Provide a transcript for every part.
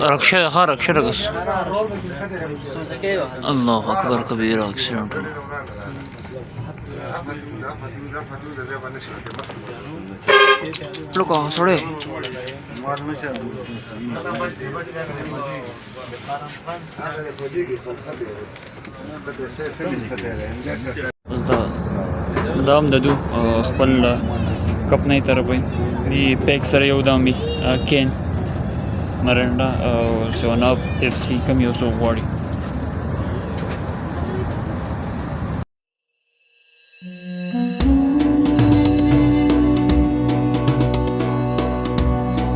ركشة خارج ركشة رقص. الله أكبر كبيرة أكسيدنت. لوكا سوري. بس دام ددو خپل کپ نه ترپای دی پیک سره یو دام بي کین مرندا او سیون اپ اف سي کم یو سو غواړي.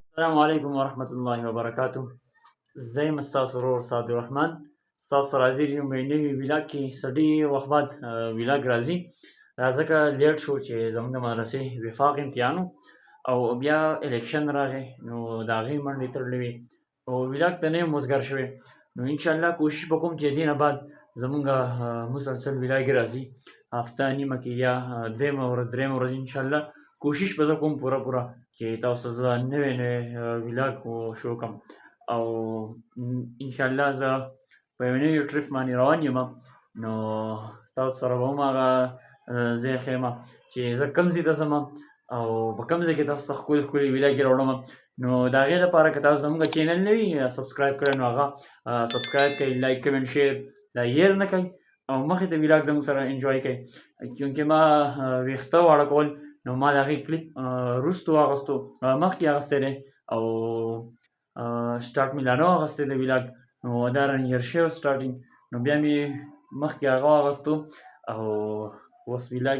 السلام عليكم ورحمة الله وبركاته. زي ما استاذ ورور صاد الرحمن استاذ راځي یم نوی ویلاګ کې سړي وخت بعد ویلاګ راځي ځکه لیټ شو چې زموږ د مدرسې وفاق امتحان او بیا الیکشن راغی نو د هغې منډې تړلې وې او ویلاګ ته نه یم وزګار شوی نو انشاءالله کوشش به کوم چې دې نه بعد زموږ مسلسل ویلاګ راځي هفته نیمه کې یا درېیمه ورځ درېیمه ورځ انشاءالله کوشش به زه کوم پوره چې تاسو ته زه نوی ویلاګ شو کړم او انشاءالله زه په یو نوي ټریپ باندې روان یم نو تاسو سره به هم هغه ځای ښیم چې زه کوم ځای ته ځم او په کوم ځای کې تاسو ته ښکلي ښکلي ویلاګې راوړم نو د هغې لپاره که تاسو زموږ چینل نه وي سبسکرایب کړی نو هغه سبسکرایب کوئ لایک کمنټ شیر دا هیر نه کوئ او مخکې ته ویلاګ زموږ سره انجوای کوئ چونکې ما ویښته واړه کول نو ما د هغې کلیپ وروستو اخیستو مخکې اخیستی دی او سټارټ مې لا نه و اخیستی د ویلاګ نو دا رانه هیر شوی سټارټینګ نو بیا مې مخکې هغه واخیستو او اوس ویلاګ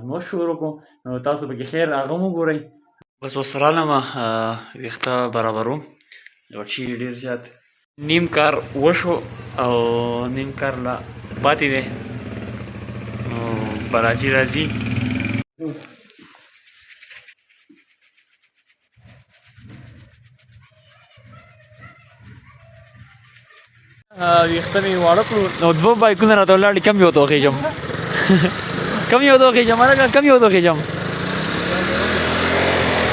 مو شروع کړو نو تاسو پکې خیر هغه هم وګورئ. بس اوس رالم ویښته برابروم چې ډېر زیات نیم کار وشو او نیم کار لا پاتې دی نو براجي راځي ویښته مې واړه کړو نو دوه بایکونه راته ولاړ کم یو ته وخېږم کم یو ته وخېږم هلکه کم یو ته وخېږم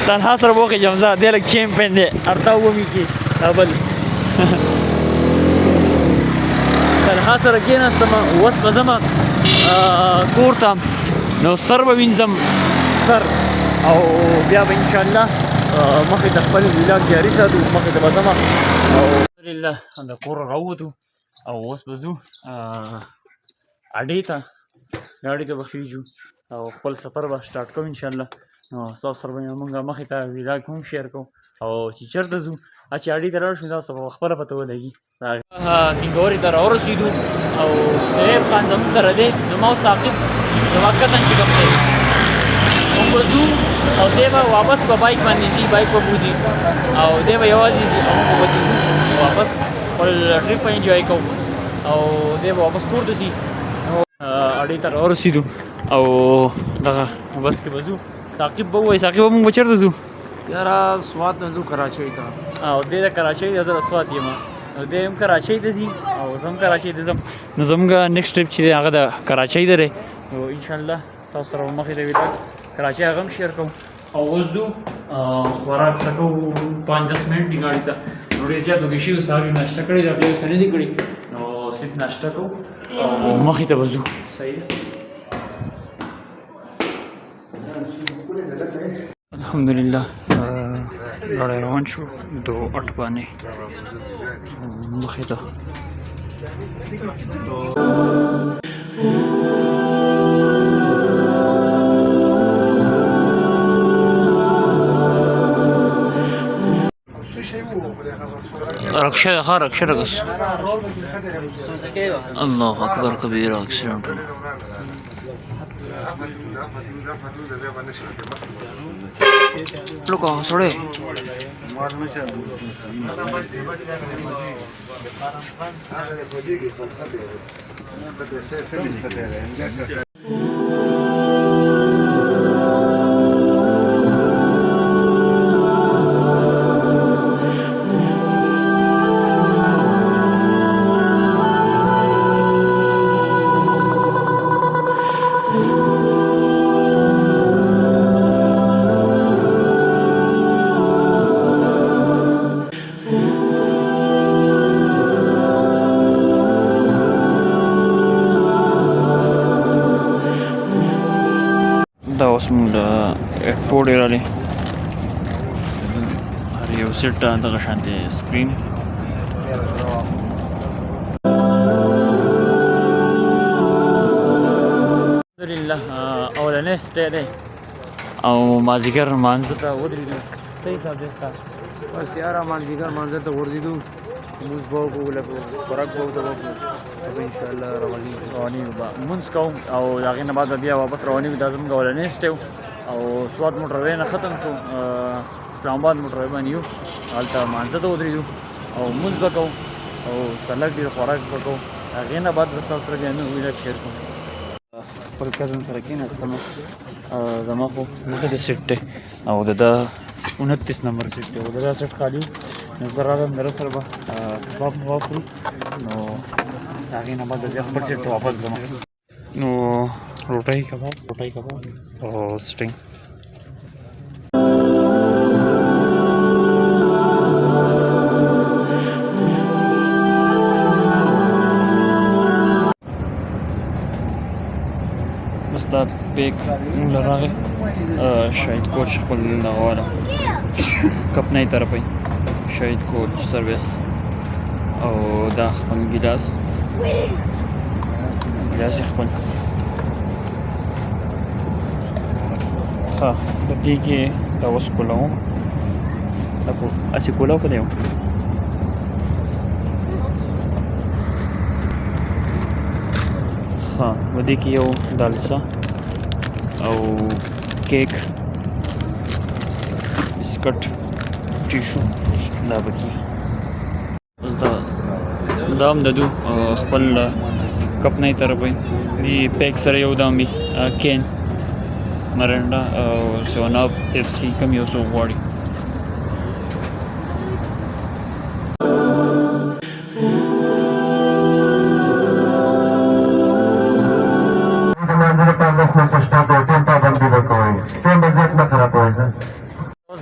تنها سره به وخېږم زه دی لږ چیمپین دی ارته اومي کې دا بل تنها سره کېناستم اوس به ځم کور ته نو سر به وینځم سر او بیا به انشاءالله مخې ته خپل ویلاګ جاري ساتو مخې ته به ځم او الحمدلله د کور راووتو او اوس به ځو اډې ته ګاډۍ ته به خېږو او خپل سفر به سټارټ کوو انشاءالله نو ستاسو سره به مونږ مخې ته ویلاګ هم شیر کوو او چې چېرته ځو چې اډې ته لاړ شو تاسو ته به خپله پته ولګي کینګورې ته راورسېدو او سهیب خان زموږ سره دی نو ما او ثاقب زما کزن چې کوم دی موږ به ځو او دی به واپس په بایک باندې ځي بایک به بوځي او دی به یوازې ځي او موږ به ځو واپس خپل ټریپ به انجوای کوو او دی به واپس کور ته ځي اډې ته راورسېدو او دغه بس کې به ځو ثاقب به ووایي ثاقب به موږ به چېرته ځو یاره سوات نه ځو کراچۍ ته او دی د کراچۍ دی زه د سوات یم نو دی هم کراچۍ ته ځي او زه هم کراچۍ ته ځم نو زموږ نیکسټ ټریپ چې دی هغه د کراچۍ دی دی نو انشاءالله ستاسو سره به مخې ته ویلاګ کراچۍ هغه هم شیر کوم او اوس ځو خوراک څه کوو 5-10 منټ دي ګاډي ته نو ډېر زیات وږي شوي سهار یې ناشته کړې ده بیا یې څه نه دي کړي نو صرف ناشته کوو او مخې ته به ځو صحیح الحمدلله لړۍ روان شو د اټ باندې مخې ته رکشة رکشة رقص. الله أكبر كبيرة أكسيدنت. لوكا سوري. پوډ یې رالی هر یو سیټ دغه شانتې سکرین الحمدلله اولنی سټی دی او مازدیګر مانځه ته ودرېدو صحیح صاحب دی ستا بس یاره مازدیګر مانځه ته ورځېدو لمونځ به وکړو لږ خوراک به ورته وکړو به انشاءالله روانېږو به لمونځ کوو او د هغې نه بعد به بیا واپس روانېږو دا زموږ اولنی سټی و او سوات موټر وی نه ختم شو اسلام آباد موټر وی باندې یو هلته مانځه ته ودرېدو او لمونځ به کوو او سلک ډېر خوراک به کوو هغې نه بعد به ستاسو سره بیا نور ویډیو شیر کوم خپل کزن سره کېناستم زما خو مخې د سیټ دی او د ده 29 نمبر سیټ دی او د دا سیټ خالي و نو زه راغلم د ده سره به کباب مباب کړو نو د هغې نه بعد بیا خپل سیټ ته واپس ځم نو روټۍ کباب او سټینګ دا پیک مونږ له راغی شاهد کوچ خپل دغه والا کپنۍ طرفی شاهد کوچ سروس او دا خپل ګیلاس یې خپل ښه په دې کې دا اوس کولاوم دا هسې کولاو که دی ښه په دې کې یو دالسا او کیک بسکټ ټیشو دا پکې اوس دا هم د دو خپل کپنۍ طرفی دې پیک سره یو دا مې کین مرنډا او سیون اپ پیپسي کوم یو څوک غواړي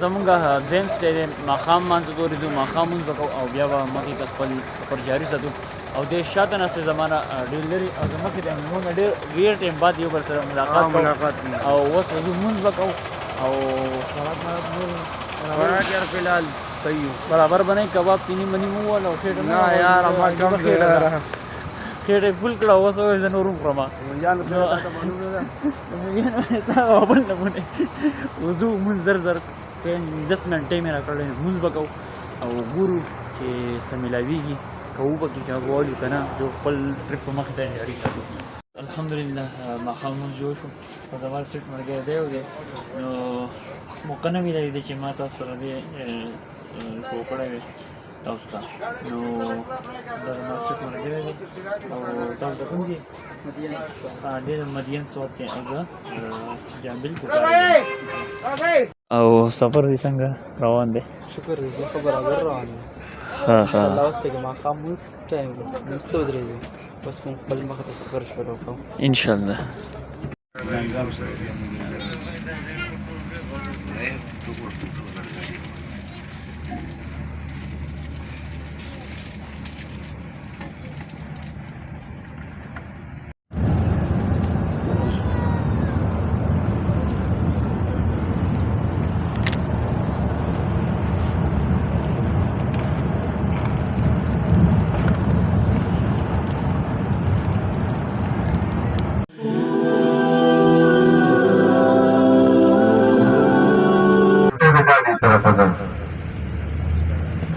زمونږ دویم سټی دی ماښام مانځه ته ورېدو ماښام مونځ به کوو او بیا به مخې ته خپل سفر جاري ساتو او دې شاته ناستې زمانه ډېر لرې او زه مخکې ته مونږ ډېر ډېر ټایم بعد یو بل سره ملاقات کوو او اوس وضو مونځ به کوو او خوراک یار فلحال صحیح برابر به نه کباب پینی منی مو ووهل او خېټه نه یاره ما کم خېټه یې فل کړه اوس وایي زه نور هم خورم ستا بل نمونې وضو مونځ زر 10 منټې مې راکړلی لمونځ به کوو او ګورو چې څه میلاویږي کوو به کې چې غواړو که نه جو خپل ټریپ په مخې ته جاري ساتو الحمدلله ماښام لمونځ جوړ شو او زما سیټ ملګری دی و دی نو موقع نه میلاوي دی چې ما تاسو سره دی شو کړی وی تاسو ته نو دا زما سیټ ملګری دی او تاسو د کوم ځای دی د مدین سوات کې زه جامبل کوټه او سفر دې څنګه روان دی شکر دی زه خو برابر روان یم انشاءالله اوس پکې ماښام مونځ ټایم دی لمونځ ته ودرېږو بس مونږ خپل مخې ته سفر شروع کوو انشاءالله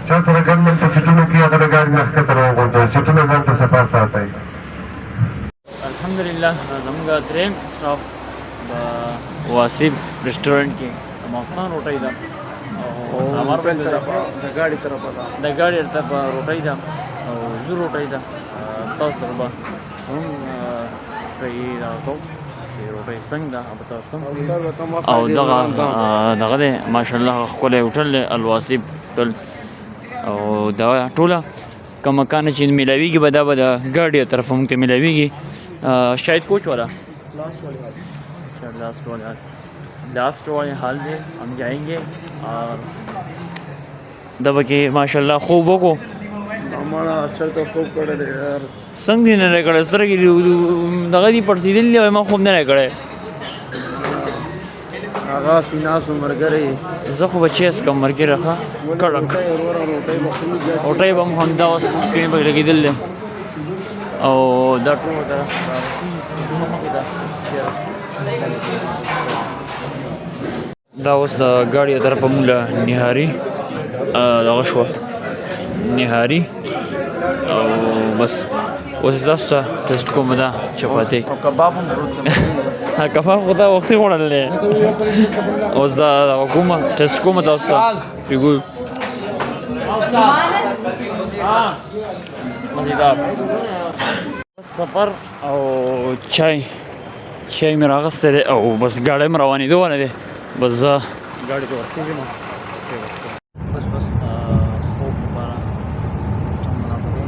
چا سره ګرمن په سیټونو کې هغه د ګاډي نه ښکته راوغورځوئ سیټونه ځان ته صفا ساتئ الحمدلله زموږ دریم سټاپ د واسب ریسټورنټ کې د ماخستان روټۍ ده او د ګاډي طرفه روټۍ ده او زه روټۍ ده ستاسو سره به هم کوو چې روټۍ څنګه ده به تاسو او دغه دی ماشاءالله ښکلی هوټل دی الواسب هوټل او دا ټوله کوم مکان چې میلاویږي به دا به د ګاډي طرفه مونږ ته میلاویږي شاید کوچ والا लास्ट वाले हाल में हम जाएंगे और दबा के माशाल्लाह खूब को हमारा अच्छा तो खूब करे दे यार संग दिन रह करे सर की दगा दी पड़सी दिल ले मैं खूब नहीं रह करे هغه سیناسو مرګري زه خو به چیس کوم ملګری ښه کړک اوټۍ به هم همدا اوس سکرین پکې لګېدل دی او دا ټول ته دا اوس د ګاډي طرفه مونږ له نهاري دغه شوه نهاري او بس اوس تاسو ته ټسټ کوم دا چپاتي او کباب هم پروت دی کباب خو دا وختي خوړل دی اوس دا کومه ټسټ کوم تاسو ته پیګو مزیدار سفر او چای مې راغستی دی او بس ګاډی م روانېدو ونه دی بس زه ګاډي ته ورخېږم بس خوب لپاره سیسټم برابر دی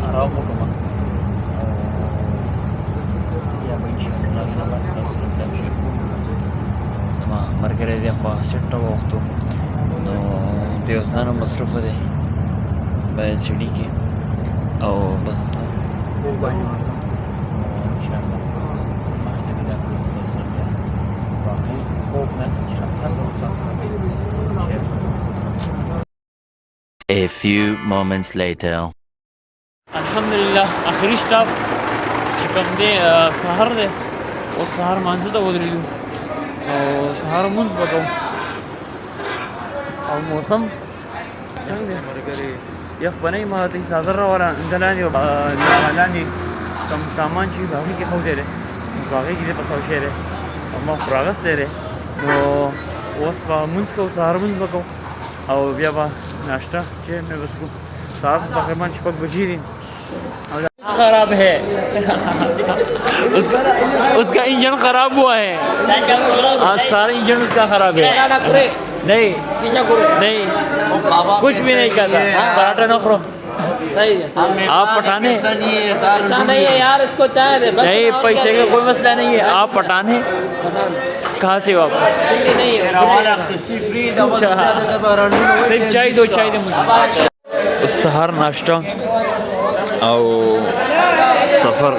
آرام وکړم او بیا به انشاءالله ستاسو سره فلم شیر کوم زما ملګری دی خو سیټ وخت و نو دی اوس نه مصروفه دی باید سیډي کې او بس خوب باندې ورځم انشاءالله مخکې بیا کوم ستاسو سره بیا باقي خوب نه چې تاسو ستاسو سره شیر A few moments later. الحمدلله اخري سټاپ چې کوم دی سهار دی اوس سهار مانځه ته ودرېدو او سهار لمونځ به کوو او موسم څنګه دی ملګري یخ به نه وي ما ته څادر راوړه د لاندې لاندې کوم سامان چې په هغې کې ښودی دی په هغې کې دی پسو شی دی او ما خو راغستی دی نو اوس به لمونځ کوو سهار لمونځ به کوو او بیا به ناشته چې مې بس کوو سهار تقریبا 6 بجې دي खराब है उसका इंजन खराब हुआ है हाँ सारा इंजन उसका खराब है नहीं कुछ भी नहीं करता पराठा नखरो सही है आप पठाने ऐसा नहीं है यार इसको चाय दे बस नहीं पैसे का कोई मसला नहीं है आप पठाने कहाँ से हो आप सिर्फ चाय दो मुझे سهار ناشته او سفر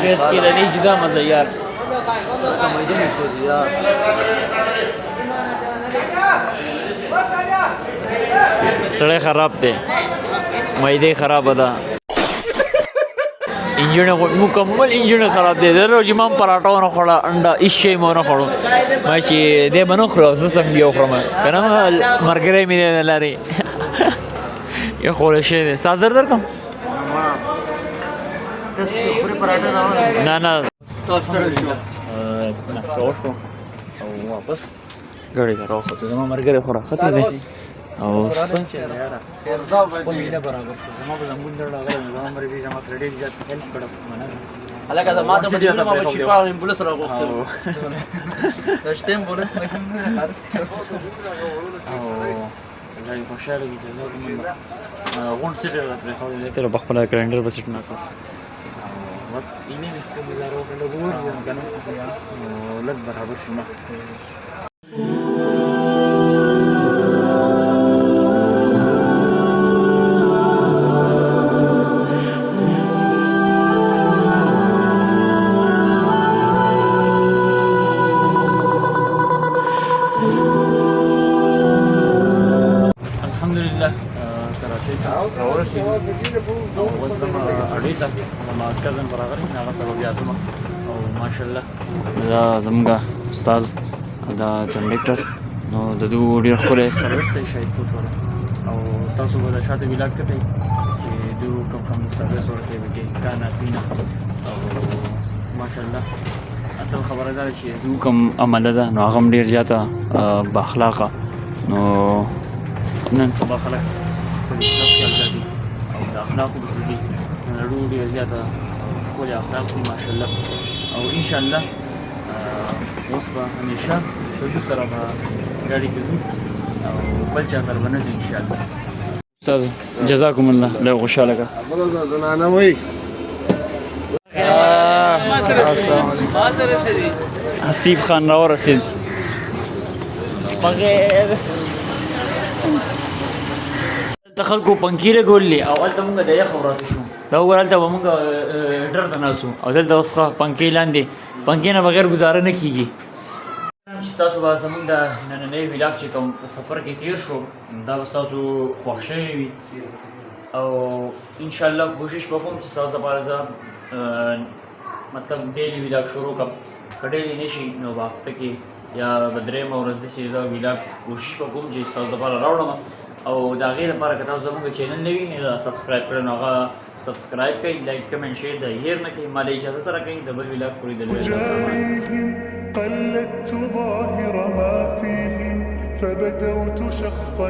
چیز کې لنی جدا مزه یار سړی خراب دی معده خراب ده انجن مکمل انجن خراب دی درو چې ما پراټا ونه خوړه انډا هیڅ شی مې ونه خوړو ما چې دی به نه خورم زه څنګه بیا وخورم که نه ملګری مې دی نه لرې یا خوړی شوی دی سازر درکړم نه ناشته وشو او واپس ګاډي ته راوختو زما ملګری خو راښتی دی او څنګه چې یاره خپل مینه برابر شو زما په زنګون در راغلی زما ملګري زما سره ډېر زیات هیلپ کړی مننه هلکه زما ته به ما به چې په امبولانس راغوښتل دا شته امبولانس نه کوم هر څه او زه خوشاله یم چې زه غونډ سیټ راپرې خو دې تر په خپل کلندر په سیټ ناسو بس اینې مې کوم لارو په لګور ځم کنه او لږ برابر شوم اوس زما اړې ته زما کزن راغلی هغه سره بیا ځم او ماشاءالله دا زموږ استاد دا کنډکټر نو د دوی ډېر ښکلی سروس دی شاید پوه شول او تاسو به د شاته ولاګ کتئ چې دوی کوم سروس ورکوي پکې کانا پینا او ماشاءالله اصل خبره دا چې دوی کوم عمله ده نو هغه هم ډېر زیاته بااخلاقه نو نن سبا خلک خپل خیال ساتي او د اخلاقو پسې ځي نړۍ ډېر زیاته ښکلي اخلاق دي ماشاءالله او انشاءالله اوس به همیشه د دوی سره به ګاډي کې ځو او بل چا سره به نه ځو انشاءالله استاد جزاکم الله ډېر خوشحاله کړه حسیب خان راورسېد بغیر د خلکو پنکې لګولې او هلته مونږ د یخ وراته شو دا وګوره هلته به مونږ ډر ته ناست او دلته اوس ښه پنکې لاندې پنکې نه بغیر ګزاره نه کېږي چې ستاسو به زموږ د نننی ولاګ چې کوم په سفر کې تېر شو دا به ستاسو خوښ شوی وي او انشاءالله کوشش به کوم چې ستاسو لپاره زه مطلب ډیلی ولاګ شروع کړم که ډیلی نه شي نو به هفته کې یا به درېیمه ورځ داسې زه ولاګ کوشش به کوم چې ستاسو لپاره راوړم او د هغې لپاره که تاسو زموږ چینل نه وي سبسکرایب کړئ نو هغه سبسکرایب کړئ لایک کمنټ شیر د هیر نه کوئ ما له اجازه راکوئ د بل ولاګ پورې د قلدت ظاهر ما فيهم فبدوت شخصا